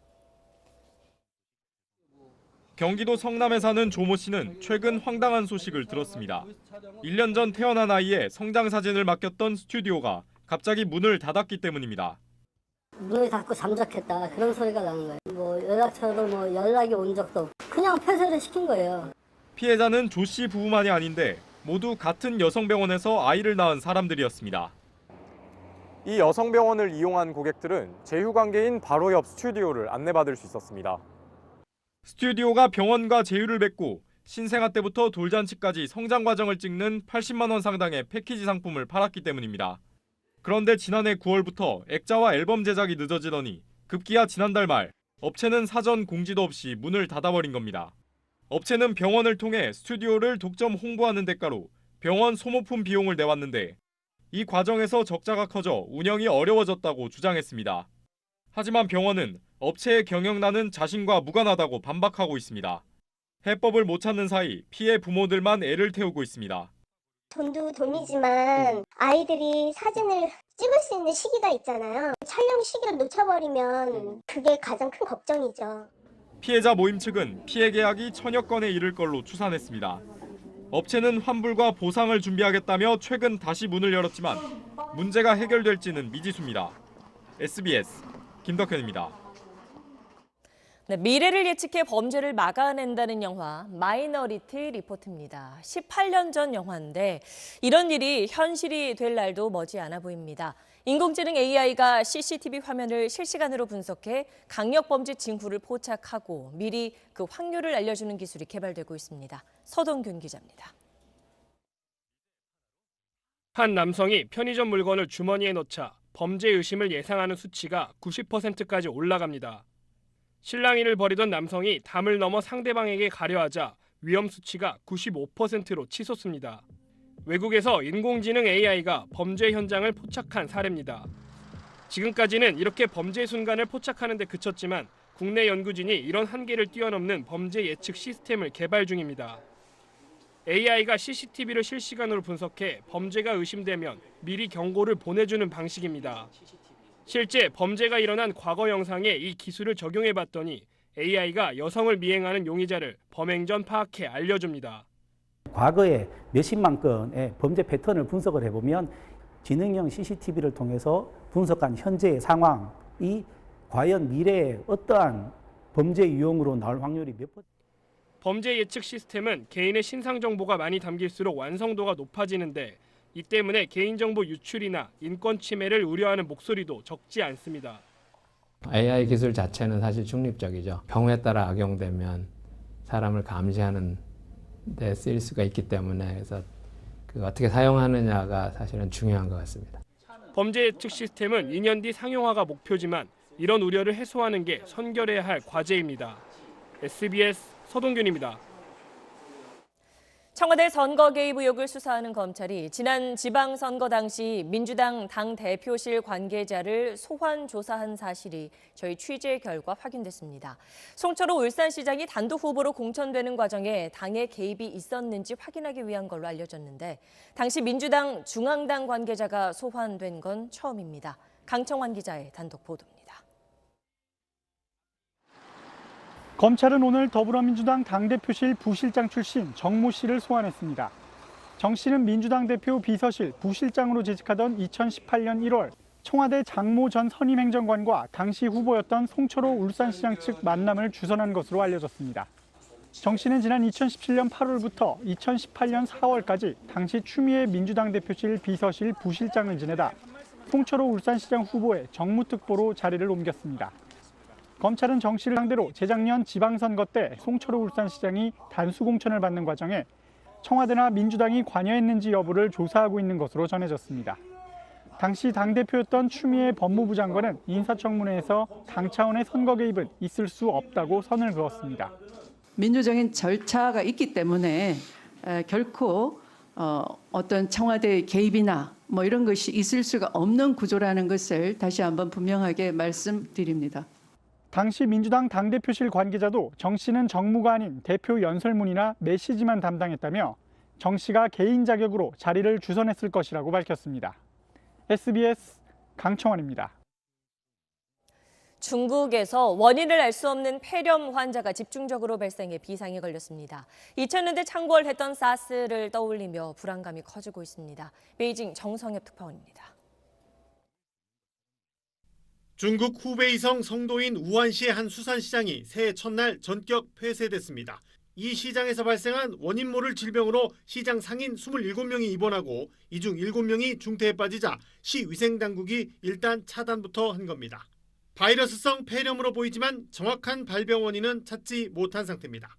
경기도 성남에 사는 조모 씨는 최근 황당한 소식을 들었습니다. 1년 전 태어난 아이의 성장 사진을 맡겼던 스튜디오가 갑자기 문을 닫았기 때문입니다. 문을 닫고 잠적했다 그런 소리가 나는 거예요. 뭐 연락처도 뭐 연락이 온 적도 없고 그냥 폐쇄를 시킨 거예요. 피해자는 조 씨 부부만이 아닌데 모두 같은 여성병원에서 아이를 낳은 사람들이었습니다. 이 여성병원을 이용한 고객들은 제휴 관계인 바로 옆 스튜디오를 안내받을 수 있었습니다. 스튜디오가 병원과 제휴를 맺고 신생아 때부터 돌잔치까지 성장 과정을 찍는 80만 원 상당의 패키지 상품을 팔았기 때문입니다. 그런데 지난해 9월부터 액자와 앨범 제작이 늦어지더니 급기야 지난달 말 업체는 사전 공지도 없이 문을 닫아버린 겁니다. 업체는 병원을 통해 스튜디오를 독점 홍보하는 대가로 병원 소모품 비용을 내왔는데 이 과정에서 적자가 커져 운영이 어려워졌다고 주장했습니다. 하지만 병원은 업체의 경영난은 자신과 무관하다고 반박하고 있습니다. 해법을 못 찾는 사이 피해 부모들만 애를 태우고 있습니다. 돈도 돈이지만 아이들이 사진을 찍을 수 있는 시기가 있잖아요. 촬영 시기를 놓쳐버리면 그게 가장 큰 걱정이죠. 피해자 모임 측은 피해 계약이 1000여 건에 이를 걸로 추산했습니다. 업체는 환불과 보상을 준비하겠다며 최근 다시 문을 열었지만 문제가 해결될지는 미지수입니다. SBS 김덕현입니다. 네, 미래를 예측해 범죄를 막아낸다는 영화 마이너리티 리포트입니다. 18년 전 영화인데 이런 일이 현실이 될 날도 머지않아 보입니다. 인공지능 AI가 CCTV 화면을 실시간으로 분석해 강력범죄 징후를 포착하고 미리 그 확률을 알려주는 기술이 개발되고 있습니다. 서동균 기자입니다. 한 남성이 편의점 물건을 주머니에 넣자 범죄 의심을 예상하는 수치가 90%까지 올라갑니다. 실랑이를 벌이던 남성이 담을 넘어 상대방에게 가려하자 위험 수치가 95%로 치솟습니다. 외국에서 인공지능 AI가 범죄 현장을 포착한 사례입니다. 지금까지는 이렇게 범죄 순간을 포착하는 데 그쳤지만 국내 연구진이 이런 한계를 뛰어넘는 범죄 예측 시스템을 개발 중입니다. AI가 CCTV를 실시간으로 분석해 범죄가 의심되면 미리 경고를 보내주는 방식입니다. 실제 범죄가 일어난 과거 영상에 이 기술을 적용해봤더니 AI가 여성을 미행하는 용의자를 범행 전 파악해 알려줍니다. 과거에 몇십만 건의 범죄 패턴을 분석을 해보면 지능형 CCTV를 통해서 분석한 현재의 상황이 과연 미래에 어떠한 범죄 유형으로 나올 확률이 몇 %? 범죄 예측 시스템은 개인의 신상 정보가 많이 담길수록 완성도가 높아지는데 이 때문에 개인정보 유출이나 인권 침해를 우려하는 목소리도 적지 않습니다. AI 기술 자체는 사실 중립적이죠. 경우에 따라 악용되면 사람을 감시하는 데 쓰일 수가 있기 때문에 그래서 어떻게 사용하느냐가 사실은 중요한 것 같습니다. 범죄 예측 시스템은 2년 뒤 상용화가 목표지만 이런 우려를 해소하는 게 선결해야 할 과제입니다. SBS 서동균입니다. 청와대 선거 개입 의혹을 수사하는 검찰이 지난 지방선거 당시 민주당 당대표실 관계자를 소환 조사한 사실이 저희 취재 결과 확인됐습니다. 송철호 울산시장이 단독 후보로 공천되는 과정에 당의 개입이 있었는지 확인하기 위한 걸로 알려졌는데 당시 민주당 중앙당 관계자가 소환된 건 처음입니다. 강청환 기자의 단독 보도입니다. 검찰은 오늘 더불어민주당 당대표실 부실장 출신 정모 씨를 소환했습니다. 정 씨는 민주당 대표 비서실 부실장으로 재직하던 2018년 1월 청와대 장모 전 선임행정관과 당시 후보였던 송철호 울산시장 측 만남을 주선한 것으로 알려졌습니다. 정 씨는 지난 2017년 8월부터 2018년 4월까지 당시 추미애 민주당 대표실 비서실 부실장을 지내다 송철호 울산시장 후보의 정무특보로 자리를 옮겼습니다. 검찰은 정 씨를 상대로 재작년 지방선거 때 송철호 울산시장이 단수공천을 받는 과정에 청와대나 민주당이 관여했는지 여부를 조사하고 있는 것으로 전해졌습니다. 당시 당대표였던 추미애 법무부 장관은 인사청문회에서 당 차원의 선거 개입은 있을 수 없다고 선을 그었습니다. 민주적인 절차가 있기 때문에 결코 어떤 청와대의 개입이나 이런 것이 있을 수가 없는 구조라는 것을 다시 한번 분명하게 말씀드립니다. 당시 민주당 당대표실 관계자도 정 씨는 정무가 아닌 대표 연설문이나 메시지만 담당했다며 정 씨가 개인 자격으로 자리를 주선했을 것이라고 밝혔습니다. SBS 강청환입니다. 중국에서 원인을 알 수 없는 폐렴 환자가 집중적으로 발생해 비상에 걸렸습니다. 2000년대 창궐했던 사스를 떠올리며 불안감이 커지고 있습니다. 베이징 정성엽 특파원입니다. 중국 후베이성 성도인 우한시의 한 수산시장이 새해 첫날 전격 폐쇄됐습니다. 이 시장에서 발생한 원인 모를 질병으로 시장 상인 27명이 입원하고 이 중 7명이 중태에 빠지자 시 위생당국이 일단 차단부터 한 겁니다. 바이러스성 폐렴으로 보이지만 정확한 발병 원인은 찾지 못한 상태입니다.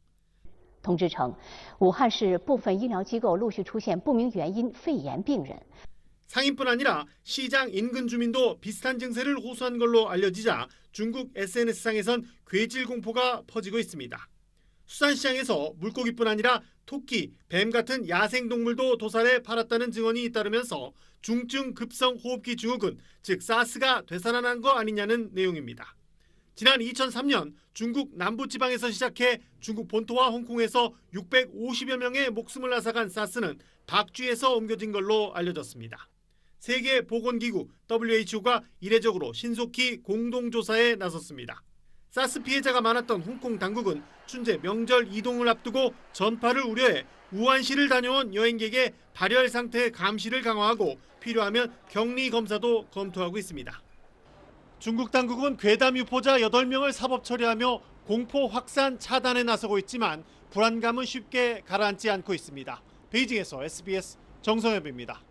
通知称，武汉市部分医疗机构陆续出现不明原因肺炎病人。 상인뿐 아니라 시장 인근 주민도 비슷한 증세를 호소한 걸로 알려지자 중국 SNS상에선 괴질 공포가 퍼지고 있습니다. 수산시장에서 물고기뿐 아니라 토끼, 뱀 같은 야생동물도 도살해 팔았다는 증언이 잇따르면서 중증 급성 호흡기 증후군, 즉 사스가 되살아난 거 아니냐는 내용입니다. 지난 2003년 중국 남부지방에서 시작해 중국 본토와 홍콩에서 650여 명의 목숨을 앗아간 사스는 박쥐에서 옮겨진 걸로 알려졌습니다. 세계보건기구 WHO가 이례적으로 신속히 공동조사에 나섰습니다. 사스 피해자가 많았던 홍콩 당국은 춘제 명절 이동을 앞두고 전파를 우려해 우한시를 다녀온 여행객의 발열 상태 감시를 강화하고 필요하면 격리 검사도 검토하고 있습니다. 중국 당국은 괴담 유포자 8명을 사법 처리하며 공포 확산 차단에 나서고 있지만 불안감은 쉽게 가라앉지 않고 있습니다. 베이징에서 SBS 정성엽입니다.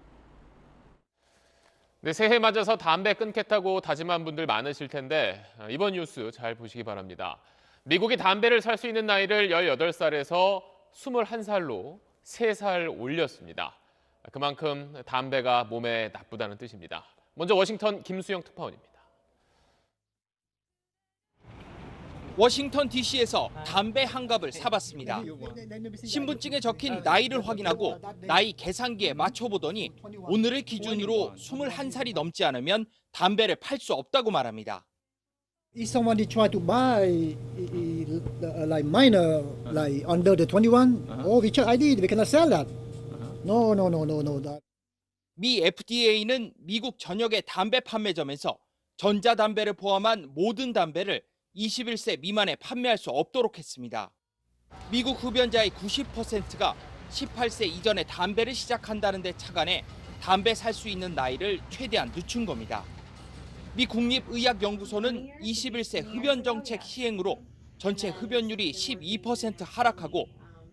네, 새해 맞아서 담배 끊겠다고 다짐한 분들 많으실 텐데 이번 뉴스 잘 보시기 바랍니다. 미국이 담배를 살 수 있는 나이를 18살에서 21살로 3살 올렸습니다. 그만큼 담배가 몸에 나쁘다는 뜻입니다. 먼저 워싱턴 김수영 특파원입니다. 워싱턴 DC에서 담배 한 갑을 사봤습니다. 신분증에 적힌 나이를 확인하고 나이 계산기에 맞춰보더니 오늘을 기준으로 21살이 넘지 않으면 담배를 팔 수 없다고 말합니다. If somebody try to buy like minor, like under the 21, oh, we check ID, we cannot sell that. No. 미 FDA는 미국 전역의 담배 판매점에서 전자담배를 포함한 모든 담배를 21세 미만에 판매할 수 없도록 했습니다. 미국 흡연자의 90%가 18세 이전에 담배를 시작한다는 데 착안해 담배 살 수 있는 나이를 최대한 늦춘 겁니다. 미 국립의학연구소는 21세 흡연 정책 시행으로 전체 흡연율이 12% 하락하고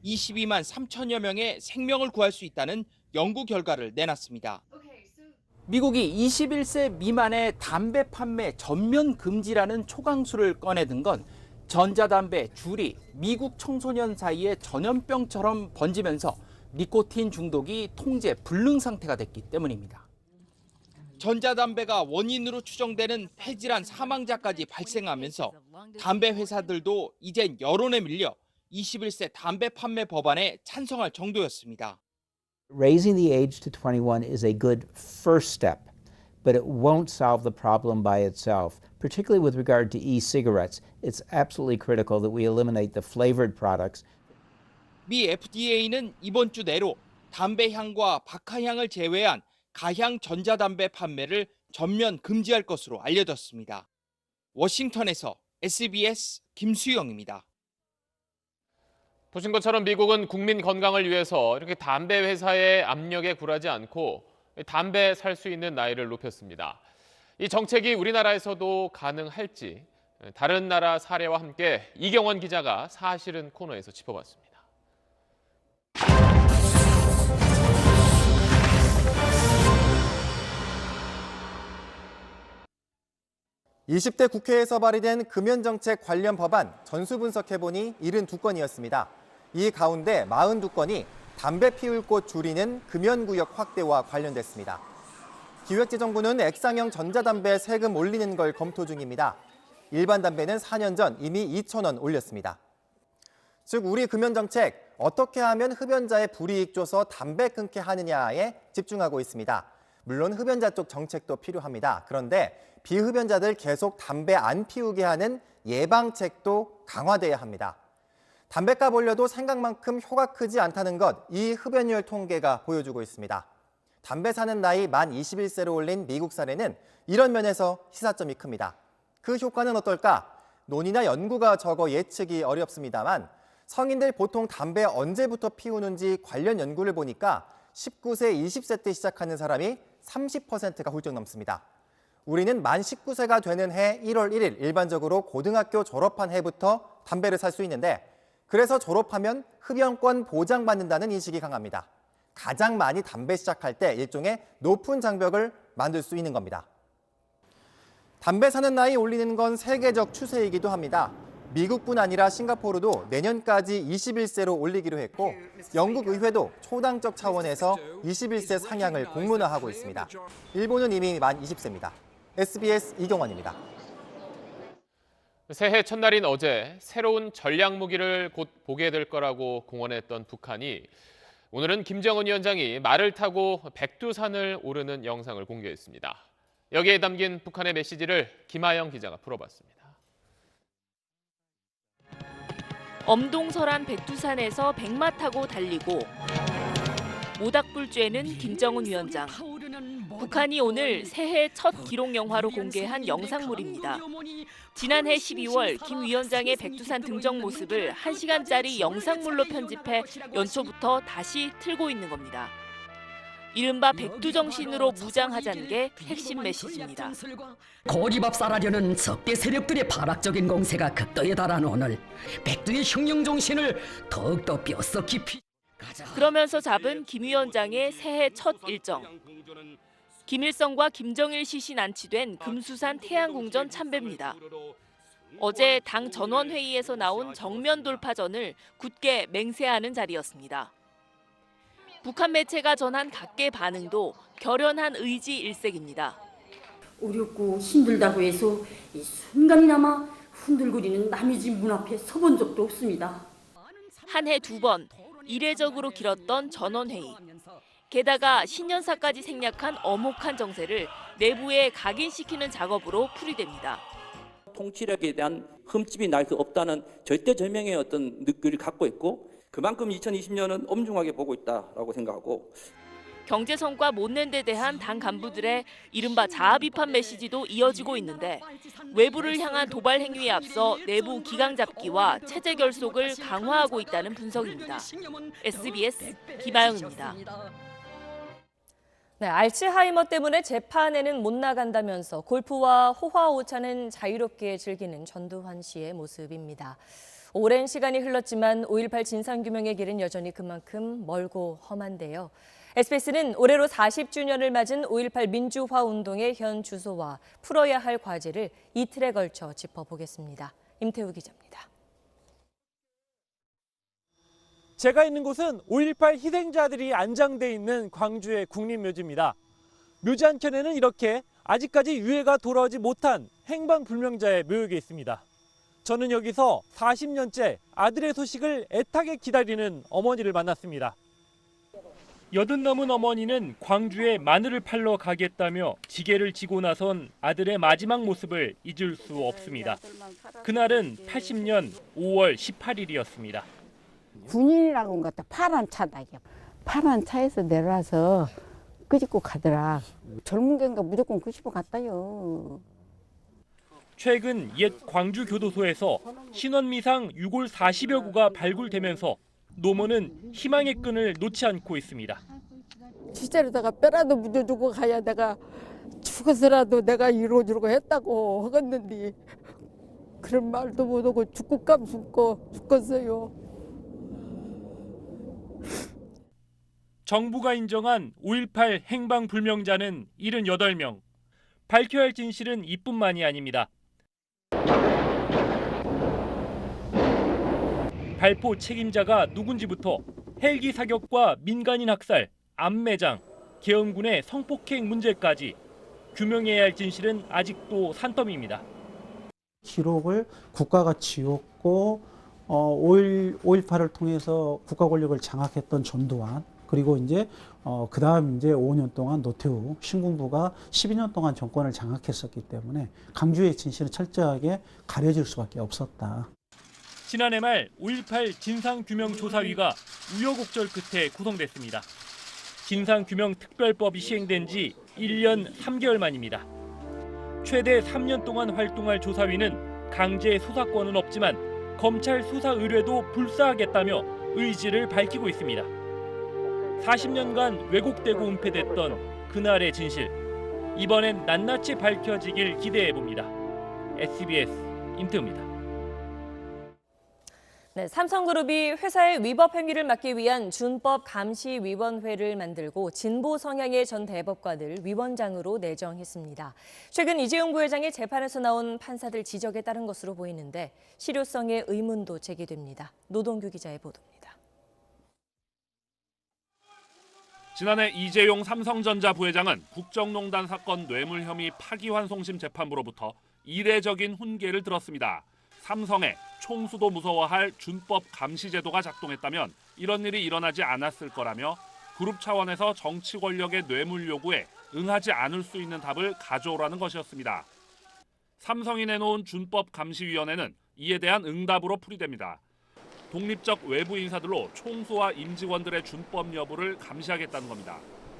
22만 3천여 명의 생명을 구할 수 있다는 연구 결과를 내놨습니다. 미국이 21세 미만의 담배 판매 전면 금지라는 초강수를 꺼내든 건 전자담배 줄이 미국 청소년 사이에 전염병처럼 번지면서 니코틴 중독이 통제 불능 상태가 됐기 때문입니다. 전자담배가 원인으로 추정되는 폐질환 사망자까지 발생하면서 담배 회사들도 이젠 여론에 밀려 21세 담배 판매 법안에 찬성할 정도였습니다. Raising the age to 21 is a good first step, but it won't solve the problem by itself. Particularly with regard to e-cigarettes, it's absolutely critical that we eliminate the flavored products. 미 FDA는 이번 주 내로 담배 향과 박하향을 제외한 가향 전자담배 판매를 전면 금지할 것으로 알려졌습니다. 워싱턴에서 SBS 김수영입니다. 보신 것처럼 미국은 국민 건강을 위해서 이렇게 담배 회사의 압력에 굴하지 않고 담배 살 수 있는 나이를 높였습니다. 이 정책이 우리나라에서도 가능할지 다른 나라 사례와 함께 이경원 기자가 사실은 코너에서 짚어봤습니다. 20대 국회에서 발의된 금연정책 관련 법안 전수 분석해보니 72건이었습니다. 이 가운데 42건이 담배 피울 곳 줄이는 금연구역 확대와 관련됐습니다. 기획재정부는 액상형 전자담배 세금 올리는 걸 검토 중입니다. 일반 담배는 4년 전 이미 2,000원 올렸습니다. 즉 우리 금연정책 어떻게 하면 흡연자의 불이익 줘서 담배 끊게 하느냐에 집중하고 있습니다. 물론 흡연자 쪽 정책도 필요합니다. 그런데 비흡연자들 계속 담배 안 피우게 하는 예방책도 강화돼야 합니다. 담배값 올려도 생각만큼 효과 크지 않다는 것, 이 흡연율 통계가 보여주고 있습니다. 담배 사는 나이 만 21세로 올린 미국 사례는 이런 면에서 시사점이 큽니다. 그 효과는 어떨까? 논의나 연구가 적어 예측이 어렵습니다만 성인들 보통 담배 언제부터 피우는지 관련 연구를 보니까 19세, 20세 때 시작하는 사람이 30%가 훌쩍 넘습니다. 우리는 만 19세가 되는 해 1월 1일 일반적으로 고등학교 졸업한 해부터 담배를 살 수 있는데 그래서 졸업하면 흡연권 보장받는다는 인식이 강합니다. 가장 많이 담배 시작할 때 일종의 높은 장벽을 만들 수 있는 겁니다. 담배 사는 나이 올리는 건 세계적 추세이기도 합니다. 미국뿐 아니라 싱가포르도 내년까지 21세로 올리기로 했고 영국 의회도 초당적 차원에서 21세 상향을 공문화하고 있습니다. 일본은 이미 만 20세입니다. SBS 이경환입니다. 새해 첫날인 어제 새로운 전략 무기를 곧 보게 될 거라고 공언했던 북한이 오늘은 김정은 위원장이 말을 타고 백두산을 오르는 영상을 공개했습니다. 여기에 담긴 북한의 메시지를 김하영 기자가 풀어봤습니다. 엄동설한 백두산에서 백마 타고 달리고 모닥불 쬐는 김정은 위원장. 북한이 오늘 새해 첫 기록 영화로 공개한 영상물입니다. 지난해 12월 김 위원장의 백두산 등정 모습을 1시간짜리 영상물로 편집해 연초부터 다시 틀고 있는 겁니다. 이른바 백두정신으로 무장하자는 게 핵심 메시지입니다. 고리밥 쌀하려는 적대 세력들의 발악적인 공세가 극도에 달한 오늘 백두의 혁명 정신을 더욱더 뼛속 깊이 그러면서 잡은 김 위원장의 새해 첫 일정. 김일성과 김정일 시신 안치된 금수산 태양궁전 참배입니다. 어제 당 전원회의에서 나온 정면 돌파전을 굳게 맹세하는 자리였습니다. 북한 매체가 전한 각계 반응도 결연한 의지 일색입니다. 어렵고 힘들다고 해서 이 순간이나마 흔들거리는 남의 집 문 앞에 서본 적도 없습니다. 한 해 2번 이례적으로 길었던 전원회의. 게다가 신년사까지 생략한 엄혹한 정세를 내부에 각인시키는 작업으로 풀이됩니다. 통치력에 대한 흠집이 날 수 없다는 절대절명의 어떤 느낌을 갖고 있고 그만큼 2020년은 엄중하게 보고 있다라고 생각하고 경제 성과 못 낸 데 대한 당 간부들의 이른바 자아 비판 메시지도 이어지고 있는데 외부를 향한 도발 행위에 앞서 내부 기강 잡기와 체제 결속을 강화하고 있다는 분석입니다. SBS 김하영입니다. 네, 알츠하이머 때문에 재판에는 못 나간다면서 골프와 호화오차는 자유롭게 즐기는 전두환 씨의 모습입니다. 오랜 시간이 흘렀지만 5.18 진상규명의 길은 여전히 그만큼 멀고 험한데요. SBS는 올해로 40주년을 맞은 5.18 민주화운동의 현 주소와 풀어야 할 과제를 이틀에 걸쳐 짚어보겠습니다. 임태우 기자입니다. 제가 있는 곳은 5.18 희생자들이 안장돼 있는 광주의 국립묘지입니다. 묘지 한켠에는 이렇게 아직까지 유해가 돌아오지 못한 행방불명자의 묘역이 있습니다. 저는 여기서 40년째 아들의 소식을 애타게 기다리는 어머니를 만났습니다. 80 넘은 어머니는 광주에 마늘을 팔러 가겠다며 지게를 지고 나선 아들의 마지막 모습을 잊을 수 없습니다. 그날은 80년 5월 18일이었습니다. 군인이라고 온 것 같아. 파란 차다. 파란 차에서 내려와서 끄집고 가더라. 젊은 개인가 무조건 끄집고 갔다요. 최근 옛 광주 교도소에서 신원미상 6올 40여 구가 발굴되면서 노모는 희망의 끈을 놓지 않고 있습니다. 진짜로다가 뼈라도 묻어주고 가야 내가 죽어서라도 내가 이루어주려고 했다고 하겠는데 그런 말도 못하고 죽고 감 죽었어요. 정부가 인정한 5.18 행방불명자는 78명. 밝혀야 할 진실은 이뿐만이 아닙니다. 발포 책임자가 누군지부터 헬기 사격과 민간인 학살, 암매장, 계엄군의 성폭행 문제까지 규명해야 할 진실은 아직도 산더미입니다. 기록을 국가가 지웠고 5.18을 통해서 국가 권력을 장악했던 전두환 그리고 이제 그다음 이제 5년 동안 노태우 신군부가 12년 동안 정권을 장악했었기 때문에 강주의 진실은 철저하게 가려질 수밖에 없었다. 지난해 말 5.18 진상규명조사위가 우여곡절 끝에 구성됐습니다. 진상규명특별법이 시행된 지 1년 3개월 만입니다. 최대 3년 동안 활동할 조사위는 강제 수사권은 없지만 검찰 수사 의뢰도 불사하겠다며 의지를 밝히고 있습니다. 40년간 왜곡되고 은폐됐던 그날의 진실. 이번엔 낱낱이 밝혀지길 기대해봅니다. SBS 임태우입니다. 네, 삼성그룹이 회사의 위법 행위를 막기 위한 준법감시위원회를 만들고 진보 성향의 전 대법관을 위원장으로 내정했습니다. 최근 이재용 부회장의 재판에서 나온 판사들 지적에 따른 것으로 보이는데 실효성에 의문도 제기됩니다. 노동규 기자의 보도입니다. 지난해 이재용 삼성전자 부회장은 국정농단 사건 뇌물 혐의 파기환송심 재판부로부터 이례적인 훈계를 들었습니다. 삼성에 총수도 무서워할 준법 감시 제도가 작동했다면 이런 일이 일어나지 않았을 거라며 그룹 차원에서 정치 권력의 뇌물 요구에 응하지 않을 수 있는 답을 가져오라는 것이었습니다. 삼성이 내놓은 준법감시위원회는 이에 대한 응답으로 풀이됩니다. 독립적 외부 인사들로 총수와 임직원들의 준법 여부를 감시하겠다는 겁니다.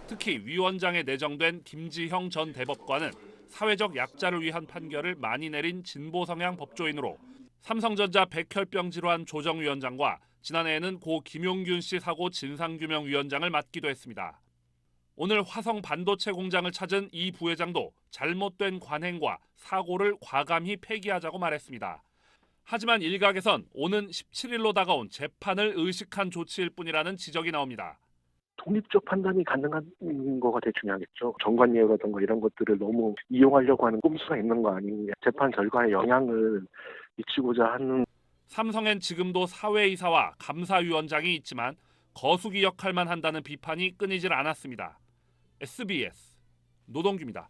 특히 위원장에 내정된 김지형 전 대법관은 사회적 약자를 위한 판결을 많이 내린 진보 성향 법조인으로 삼성전자 백혈병 질환 조정위원장과 지난해에는 고 김용균 씨 사고 진상규명위원장을 맡기도 했습니다. 오늘 화성 반도체 공장을 찾은 이 부회장도 잘못된 관행과 사고를 과감히 폐기하자고 말했습니다. 하지만 일각에선 오는 17일로 다가온 재판을 의식한 조치일 뿐이라는 지적이 나옵니다. 독립적 판단이 가능한 거가 되게 중요하겠죠. 정관예우라든가 이런 것들을 너무 이용하려고 하는 꼼수가 있는 거 아니냐. 재판 결과에 영향을 미치고자 하는. 삼성엔 지금도 사회이사와 감사위원장이 있지만 거수기 역할만 한다는 비판이 끊이질 않았습니다. SBS 노동규입니다.